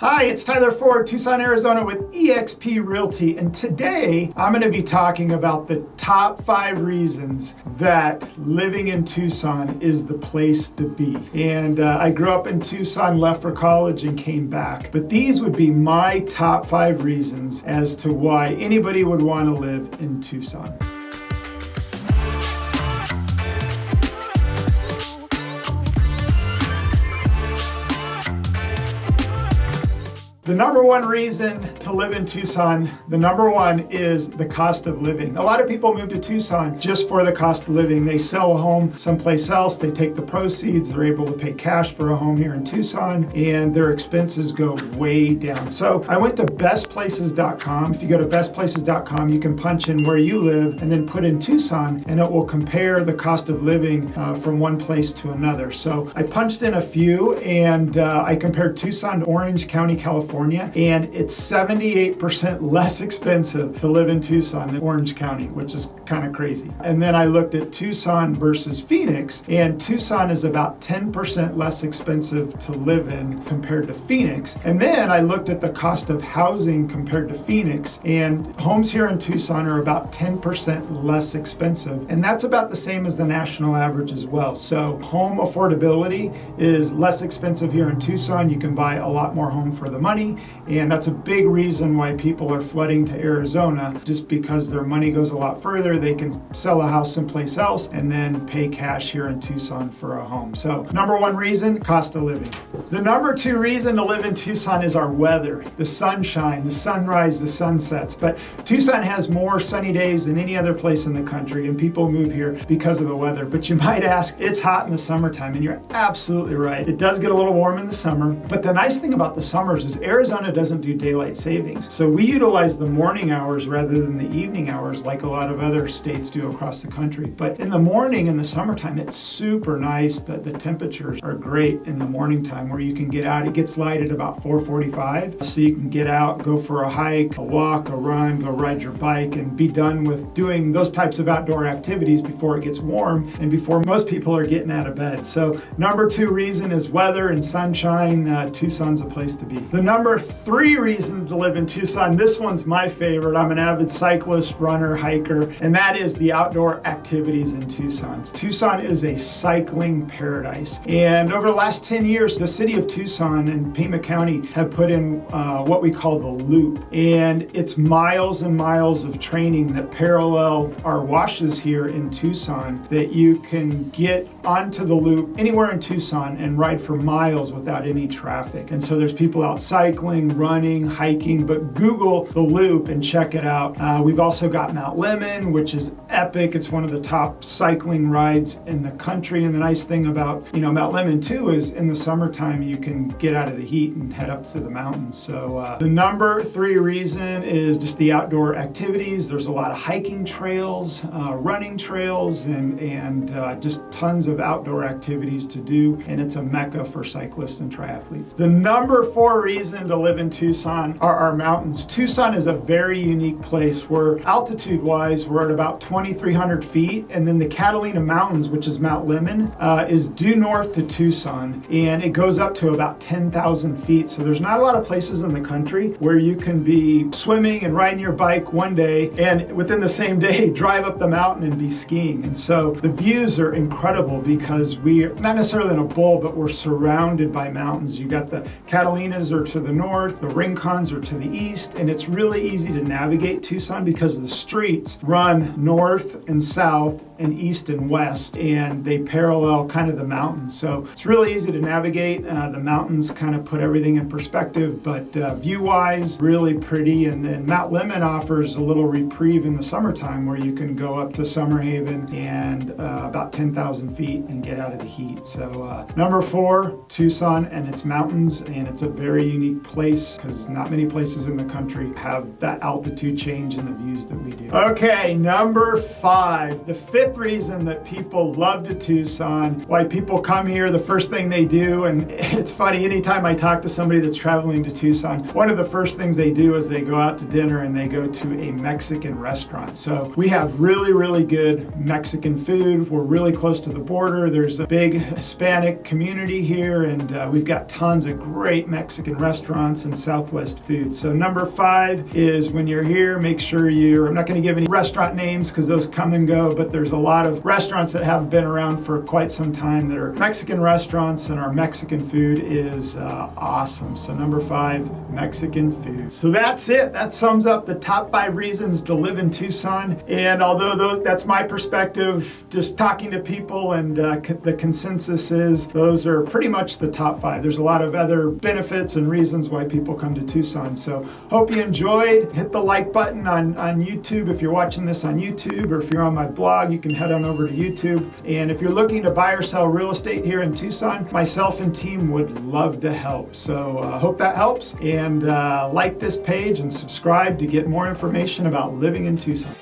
Hi, it's Tyler Ford, Tucson, Arizona with eXp Realty, and today I'm going to be talking about the top 5 reasons that living in Tucson is the place to be. And I grew up in Tucson, left for college, and came back. But these would be my top 5 reasons as to why anybody would want to live in Tucson. The number one reason to live in Tucson, the number one is the cost of living. A lot of people move to Tucson just for the cost of living. They sell a home someplace else, they take the proceeds, they're able to pay cash for a home here in Tucson, and their expenses go way down. So I went to bestplaces.com. If you go to bestplaces.com, you can punch in where you live and then put in Tucson, and it will compare the cost of living from one place to another. So I punched in a few, and I compared Tucson to Orange County, California, and it's 78% less expensive to live in Tucson than Orange County, which is kind of crazy. And then I looked at Tucson versus Phoenix, and Tucson is about 10% less expensive to live in compared to Phoenix. And then I looked at the cost of housing compared to Phoenix, and homes here in Tucson are about 10% less expensive, and that's about the same as the national average as well. So home affordability is less expensive here in Tucson. You can buy a lot more home for the money. And that's a big reason why people are flooding to Arizona, just because their money goes a lot further. They can sell a house someplace else and then pay cash here in Tucson for a home. So number one reason, cost of living. The number 2 reason to live in Tucson is our weather, the sunshine, the sunrise, the sunsets. But Tucson has more sunny days than any other place in the country, and people move here because of the weather. But you might ask, it's hot in the summertime, and you're absolutely right. It does get a little warm in the summer, but the nice thing about the summers is Arizona doesn't do daylight savings. So we utilize the morning hours rather than the evening hours like a lot of other states do across the country. But in the morning, in the summertime, it's super nice that the temperatures are great in the morning time where you can get out. It gets light at about 4:45. So you can get out, go for a hike, a walk, a run, go ride your bike, and be done with doing those types of outdoor activities before it gets warm and before most people are getting out of bed. So number 2 reason is weather and sunshine. Tucson's a place to be. The number 3 reason to live in Tucson, this one's my favorite. I'm an avid cyclist, runner, hiker, and that is the outdoor activities in Tucson. Tucson is a cycling paradise. And over the last 10 years, the city of Tucson and Pima County have put in what we call the loop. And it's miles and miles of training that parallel our washes here in Tucson that you can get onto the loop anywhere in Tucson and ride for miles without any traffic. And so there's people out cycling, running, hiking, but Google the loop and check it out. We've also got Mount Lemmon, which is epic. It's one of the top cycling rides in the country. And the nice thing about, Mount Lemmon too is in the summertime, you can get out of the heat and head up to the mountains. So the number 3 reason is just the outdoor activities. There's a lot of hiking trails, running trails, and just tons of outdoor activities to do. And it's a mecca for cyclists and triathletes. The number 4 reason to live in Tucson are our mountains. Tucson is a very unique place where altitude-wise, we're at about 2,300 feet, and then the Catalina Mountains, which is Mount Lemmon, is due north to Tucson, and it goes up to about 10,000 feet. So there's not a lot of places in the country where you can be swimming and riding your bike one day, and within the same day, drive up the mountain and be skiing. And so the views are incredible because we're not necessarily in a bowl, but we're surrounded by mountains. You got the Catalinas are to the north, the Rincons are to the east, and it's really easy to navigate Tucson because the streets run north and south and east and west, and they parallel kind of the mountains. So it's really easy to navigate. The mountains kind of put everything in perspective, but view-wise, really pretty. And then Mount Lemmon offers a little reprieve in the summertime where you can go up to Summer Haven and about 10,000 feet and get out of the heat. So number 4, Tucson and its mountains, and it's a very unique place because not many places in the country have that altitude change and the views that we do. Okay, number 5, the 5th reason that people love to Tucson, why people come here, the first thing they do, and it's funny, anytime I talk to somebody that's traveling to Tucson, one of the first things they do is they go out to dinner and they go to a Mexican restaurant. So we have really, really good Mexican food. We're really close to the border. There's a big Hispanic community here, and we've got tons of great Mexican restaurants. restaurants and Southwest food. So number 5 is when you're here, make sure I'm not going to give any restaurant names because those come and go, but there's a lot of restaurants that have been around for quite some time that are Mexican restaurants, and our Mexican food is awesome. So number 5, Mexican food. So that's it. That sums up the top 5 reasons to live in Tucson. And although that's my perspective, just talking to people, and the consensus is those are pretty much the top 5. There's a lot of other benefits and reasons why people come to Tucson. So hope you enjoyed. Hit the like button on YouTube if you're watching this on YouTube, or if you're on my blog, you can head on over to YouTube. And if you're looking to buy or sell real estate here in Tucson, myself and team would love to help. So hope that helps, and like this page and subscribe to get more information about living in Tucson.